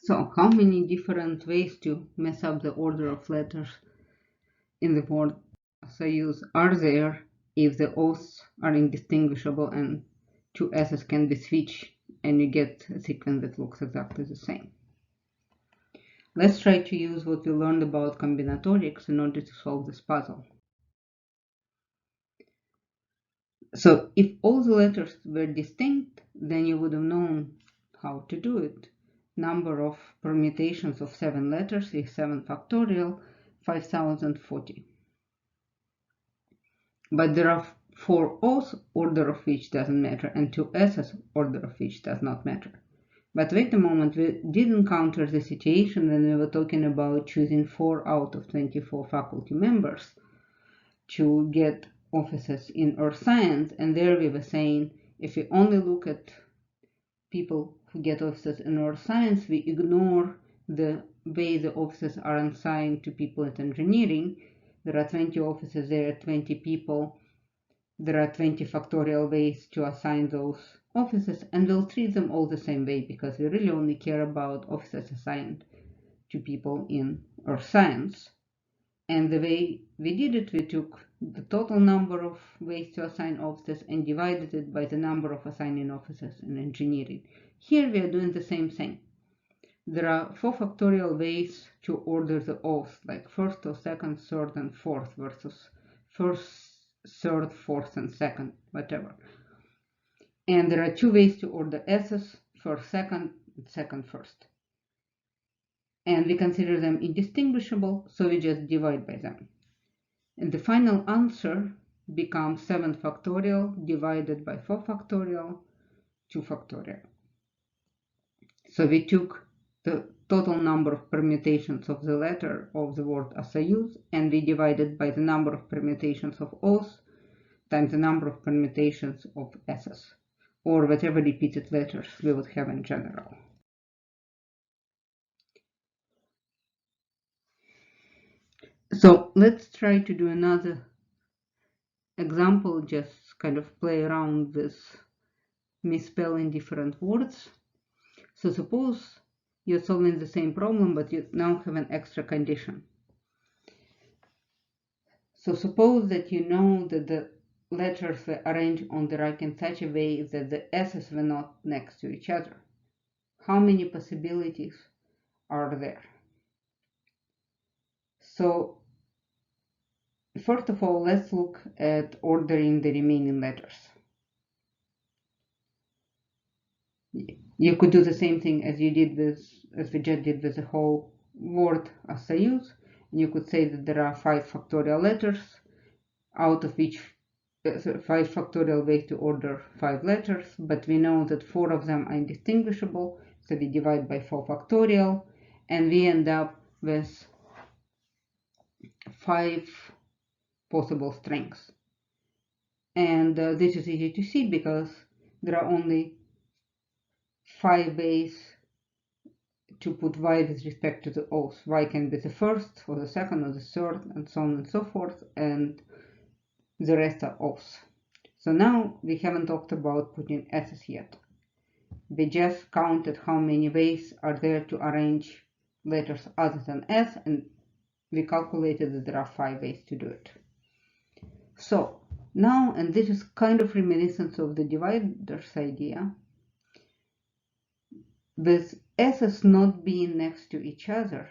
So, how many different ways to mess up the order of letters in the word use are there if the O's are indistinguishable and two S's can be switched and you get a sequence that looks exactly the same? Let's try to use what we learned about combinatorics in order to solve this puzzle. So if all the letters were distinct, then you would have known how to do it. Number of permutations of 7 letters is 7 factorial, 5040. But there are 4 O's, order of which doesn't matter, and 2 S's, order of which does not matter. But wait a moment, we did encounter the situation when we were talking about choosing 4 out of 24 faculty members to get offices in earth science, and there we were saying if we only look at people who get offices in earth science, we ignore the way the offices are assigned to people at engineering. There are 20 offices, there are 20 people, there are 20 factorial ways to assign those offices, and we'll treat them all the same way because we really only care about offices assigned to people in earth science. And the way we did it, we took the total number of ways to assign offices and divided it by the number of assigning offices in engineering. Here we are doing the same thing. There are 4 factorial ways to order the O's, like first or second, third, and fourth versus first, third, fourth, and second, whatever. And there are 2 ways to order S's, first, second, and second, first. And we consider them indistinguishable, so we just divide by them. And the final answer becomes 7 factorial divided by 4 factorial, 2 factorial. So we took the total number of permutations of the letter of the word use, and we divided by the number of permutations of O's times the number of permutations of S's, or whatever repeated letters we would have in general. So let's try to do another example, just kind of play around with misspelling different words. So suppose you're solving the same problem, but you now have an extra condition. So suppose that you know that the letters were arranged on the rack in such a way that the S's were not next to each other. How many possibilities are there? So first of all, let's look at ordering the remaining letters. You could do the same thing as we just did with the whole word use. You could say that there are 5 factorial letters, out of which 5 factorial ways to order 5 letters, but we know that 4 of them are indistinguishable, so we divide by 4 factorial, and we end up with 5 possible strings. And this is easy to see because there are only 5 ways to put y with respect to the O's. Y can be the first, or the second, or the third, and so on and so forth, and the rest are O's. So now we haven't talked about putting S's yet. We just counted how many ways are there to arrange letters other than S, and we calculated that there are 5 ways to do it. So now, and this is kind of reminiscent of the dividers idea, with S's not being next to each other,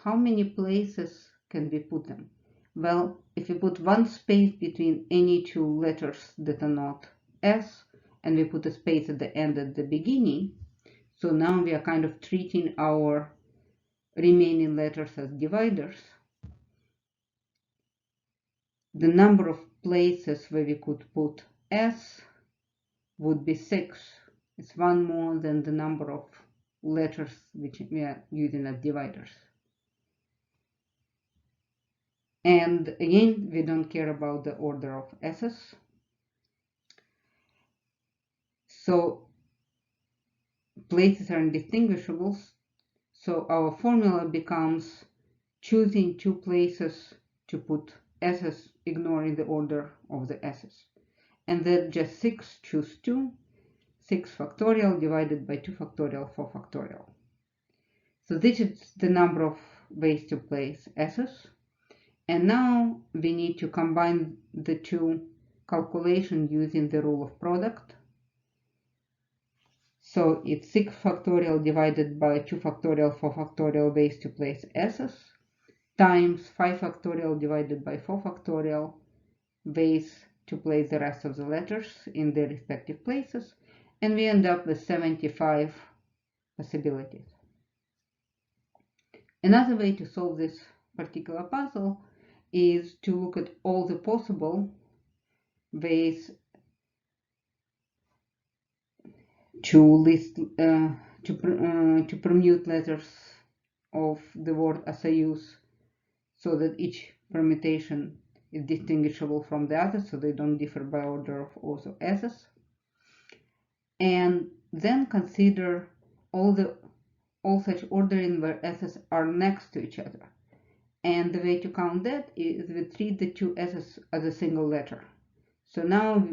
how many places can we put them? Well, if we put one space between any 2 letters that are not S, and we put a space at the end at the beginning, so now we are kind of treating our remaining letters as dividers. The number of places where we could put S would be 6. It's 1 more than the number of letters which we are using as dividers. And again, we don't care about the order of S's. So places are indistinguishable. So our formula becomes choosing 2 places to put S's, ignoring the order of the S's. And then just 6 choose 2, 6 factorial divided by 2 factorial, 4 factorial. So this is the number of ways to place s's. And now we need to combine the two calculations using the rule of product. So it's 6 factorial divided by 2 factorial 4 factorial ways to place s's times 5 factorial divided by 4 factorial ways to place the rest of the letters in their respective places, and we end up with 75 possibilities. Another way to solve this particular puzzle is to look at all the possible ways to list to permute letters of the word as I use, so that each permutation is distinguishable from the other, so they don't differ by order of also s's, and then consider all such ordering where s's are next to each other. And the way to count that is we treat the two s's as a single letter. So now,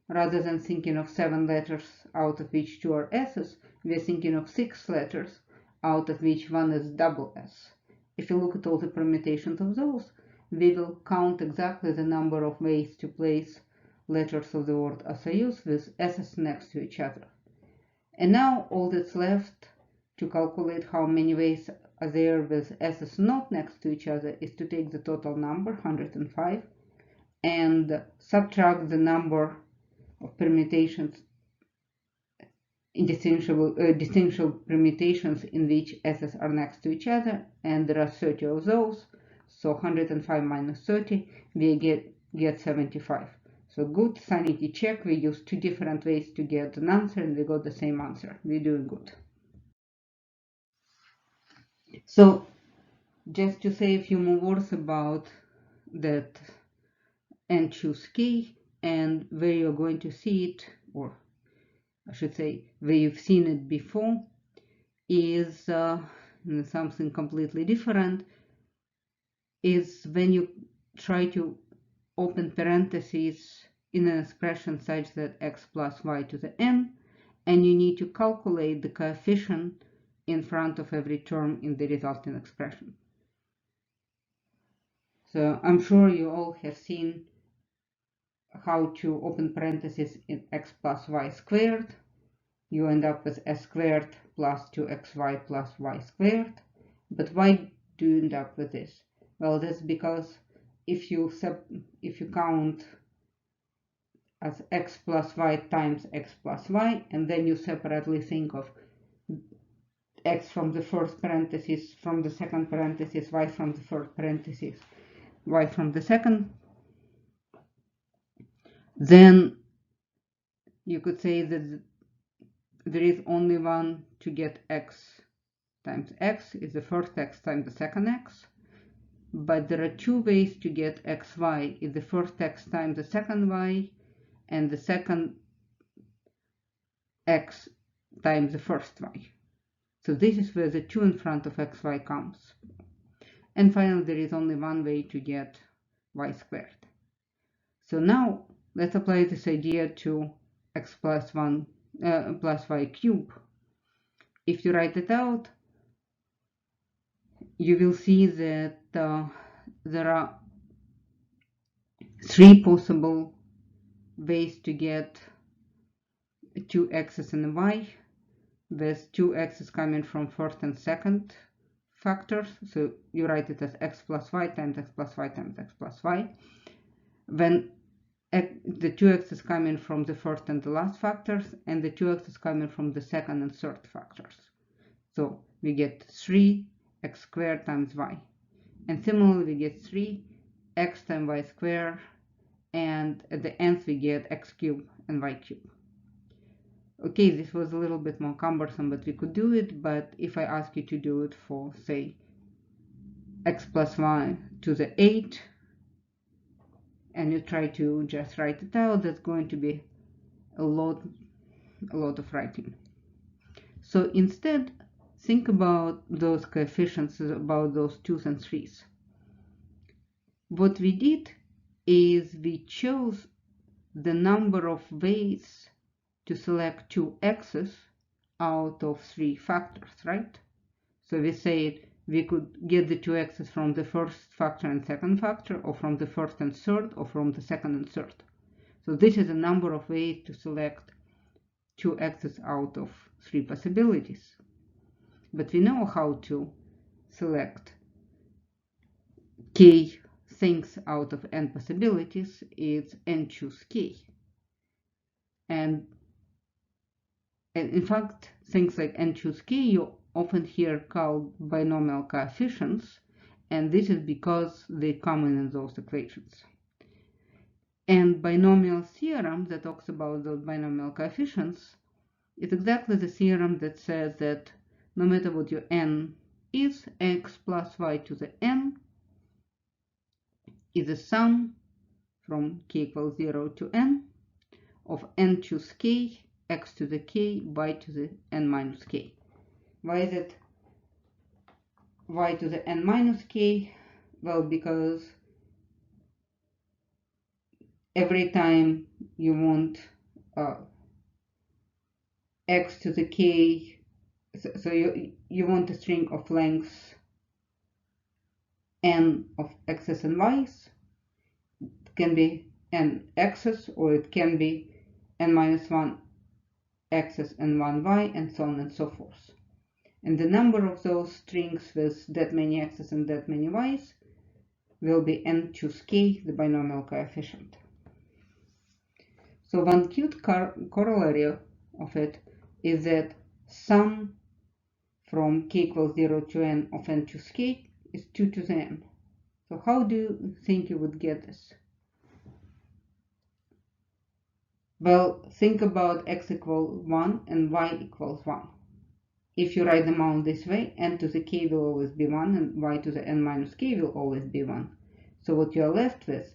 rather than thinking of 7 letters out of which 2 are s's, we are thinking of 6 letters out of which 1 is double s. If you look at all the permutations of those, we will count exactly the number of ways to place letters of the word as I use with s's next to each other. And now all that's left to calculate how many ways are there with s's not next to each other is to take the total number, 105, and subtract the number of permutations, distinguishable permutations in which s's are next to each other, and there are 30 of those. So 105 minus 30, we get 75. So good sanity check. We used 2 different ways to get an answer, and we got the same answer. We're doing good. So just to say a few more words about that and choose key, and where you're going to see it, or I should say where you've seen it before, is something completely different, is when you try to open parentheses in an expression such that x plus y to the n, and you need to calculate the coefficient in front of every term in the resulting expression. So I'm sure you all have seen how to open parentheses in x plus y squared. You end up with s squared plus 2xy plus y squared. But why do you end up with this? Well, that's because if you count as x plus y times x plus y, and then you separately think of x from the first parenthesis, from the second parenthesis, y from the first parenthesis, y from the second, then you could say that there is only one to get x times x is the first x times the second x, but there are 2 ways to get xy is the first x times the second y, and the second x times the first y. So this is where the 2 in front of xy comes. And finally, there is only one way to get y squared. So now let's apply this idea to x plus 1 plus y cube. If you write it out, you will see that there are 3 possible ways to get 2 x's and y, with 2 x's coming from first and second factors. So you write it as x plus y times x plus y times x plus y. When the 2 x's coming from the first and the last factors, and the 2 x's coming from the second and third factors. So we get 3 x squared times y. And similarly, we get 3 x times y squared, and at the nth we get x cubed and y cubed. Okay, this was a little bit more cumbersome, but we could do it. But if I ask you to do it for, say, x plus y to the 8, and you try to just write it out, that's going to be a lot of writing. So instead, think about those coefficients, about those 2's and 3's. What we did is we chose the number of ways to select 2 x's out of 3 factors, right? So we said we could get the 2x's from the first factor and second factor, or from the first and third, or from the second and third. So this is a number of ways to select 2x's out of 3 possibilities. But we know how to select k things out of n possibilities. It's n choose k. And in fact, things like n choose k you often hear called binomial coefficients, and this is because they come in those equations. And binomial theorem that talks about those binomial coefficients is exactly the theorem that says that no matter what your n is, x plus y to the n is a sum from k equals 0 to n of n choose k, x to the k, y to the n minus k. Why is it y to the n minus k? Well, because every time you want x to the k, so you want a string of lengths n of x's and y's. It can be n x's, or it can be n minus 1 x's and 1 y, and so on and so forth. And the number of those strings with that many x's and that many y's will be n choose k, the binomial coefficient. So one cute corollary of it is that sum from k equals 0 to n of n choose k is 2 to the n. So how do you think you would get this? Well, think about x equals 1 and y equals 1. If you write them out this way, n to the k will always be 1 and y to the n minus k will always be 1. So what you are left with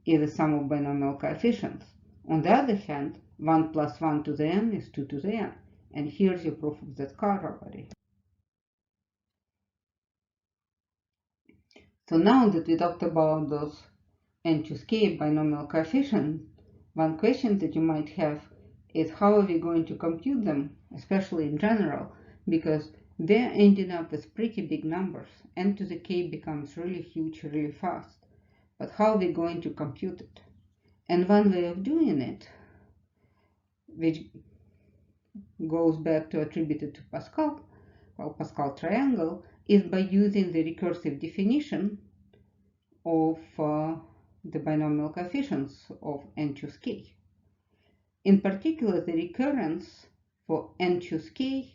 is the sum of binomial coefficients. On the other hand, 1 plus 1 to the n is 2 to the n. And here's your proof of that corollary. So now that we talked about those n choose k binomial coefficients, one question that you might have is how are we going to compute them, especially in general, because they're ending up with pretty big numbers. N to the k becomes really huge really fast. But how are we going to compute it? And one way of doing it, which goes back to attributed to Pascal, called Pascal triangle, is by using the recursive definition of the binomial coefficients of n choose k. In particular, the recurrence for n choose k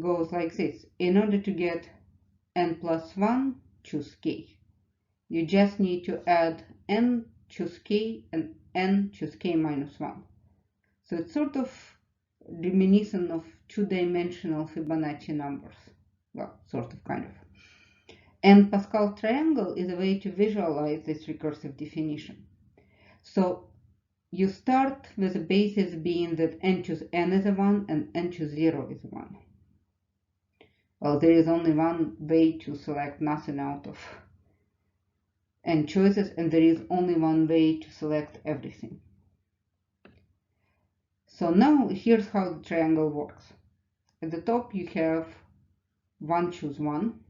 goes like this. In order to get n plus 1 choose k, you just need to add n choose k and n choose k minus 1. So it's sort of reminiscent of two-dimensional Fibonacci numbers. Well, sort of, kind of. And Pascal triangle is a way to visualize this recursive definition. So you start with the basis being that n choose n is a 1 and n choose 0 is a 1. Well, there is only one way to select nothing out of n choices, and there is only one way to select everything. So now here's how the triangle works. At the top you have 1 choose 1,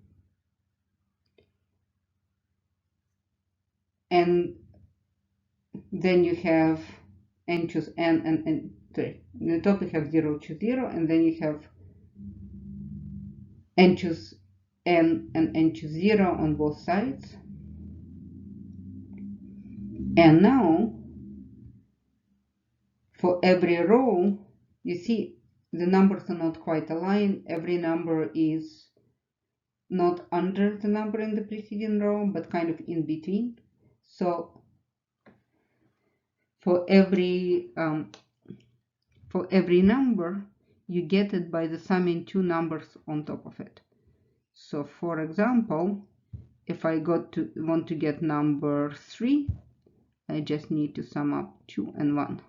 and then you have n choose n and sorry, in the top you have 0 choose 0, and then you have n choose n and n choose 0 on both sides. And now for every row, you see the numbers are not quite aligned. Every number is not under the number in the preceding row, but kind of in between. So for every number, you get it by the summing two numbers on top of it. So for example, if I want to get number 3, I just need to sum up 2 and 1.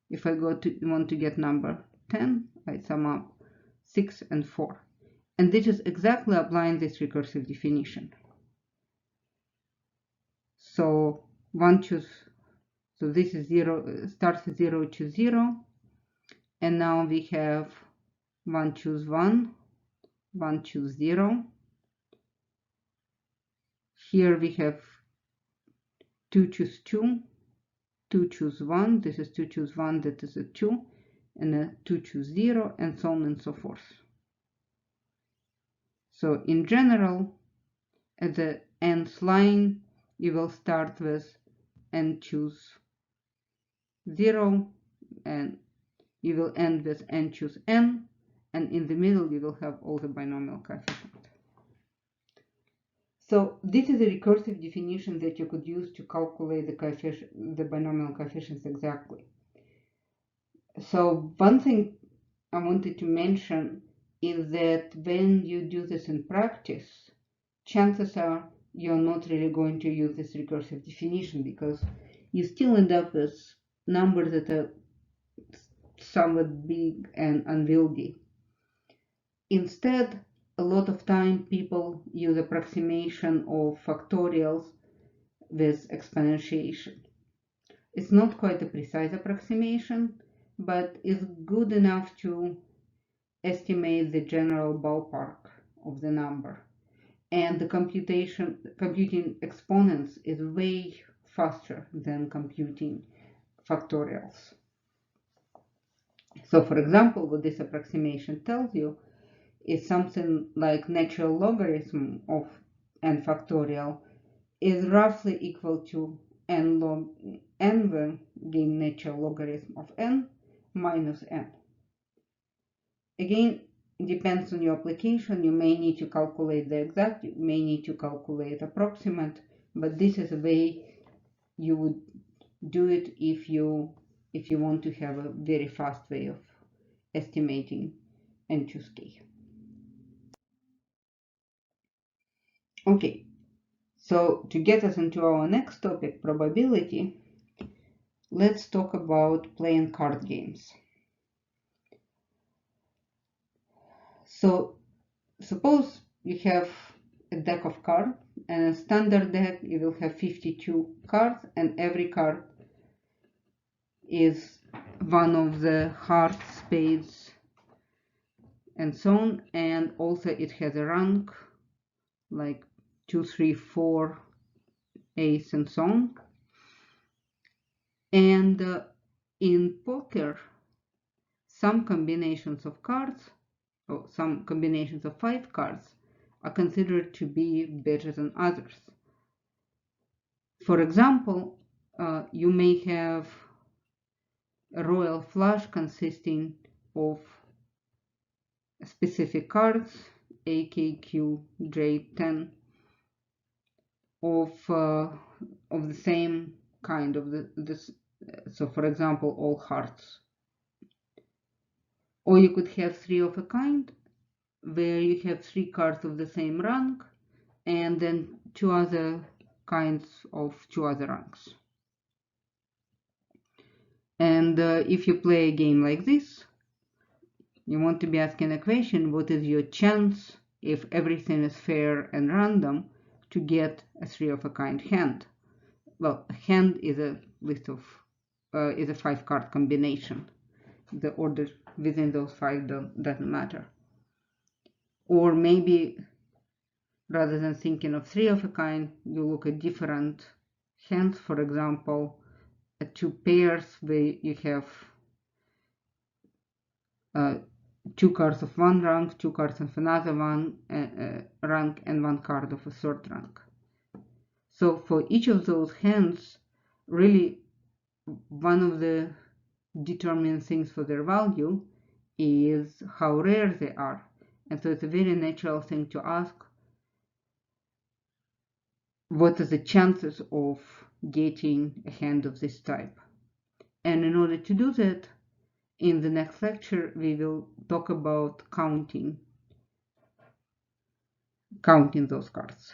If I want to get number 10, I sum up 6 and 4. And this is exactly applying this recursive definition. So so this is 0, starts with 0 choose 0, and now we have 1 choose 1, 1 choose 0. Here we have 2 choose 2, 2 choose 1, this is 2 choose 1, that is a 2, and a 2 choose 0, and so on and so forth. So in general, at the nth line, you will start with n choose 0, and you will end with n choose n, and in the middle you will have all the binomial coefficients. So this is a recursive definition that you could use to calculate the binomial coefficients exactly. So one thing I wanted to mention is that when you do this in practice, chances are you're not really going to use this recursive definition, because you still end up with numbers that are somewhat big and unwieldy. Instead, a lot of time people use approximation of factorials with exponentiation. It's not quite a precise approximation, but it's good enough to estimate the general ballpark of the number. And the computing exponents is way faster than computing factorials. So for example, what this approximation tells you is something like natural logarithm of n factorial is roughly equal to n log n, when again natural logarithm of n minus n. Again, it depends on your application. You may need to calculate the exact, you may need to calculate approximate, but this is a way you would do it if you want to have a very fast way of estimating n choose k. Okay, so to get us into our next topic, probability, let's talk about playing card games. So suppose you have a deck of cards, and a standard deck you will have 52 cards, and every card is one of the hearts, spades, and so on, and also it has a rank like 2, 3, 4, ace, and so on. And in poker, some combinations of cards, or some combinations of 5 cards, are considered to be better than others. For example, you may have a royal flush consisting of specific cards, A, K, Q, J, 10, of the same kind of this. So for example, all hearts. Or you could have 3 of a kind, where you have 3 cards of the same rank, and then 2 other kinds of 2 other ranks. And if you play a game like this, you want to be asking a question: what is your chance, if everything is fair and random, to get a 3 of a kind hand? Well, a hand is a list of is a 5 card combination. The order within those 5 doesn't matter. Or maybe rather than thinking of 3 of a kind, you look at different hands. For example, 2 pairs where you have 2 cards of one rank, 2 cards of another one rank, and 1 card of a third rank. So for each of those hands, really one of the determining things for their value is how rare they are. And so it's a very natural thing to ask, what are the chances of getting a hand of this type? And in order to do that, in the next lecture, we will talk about counting those cards.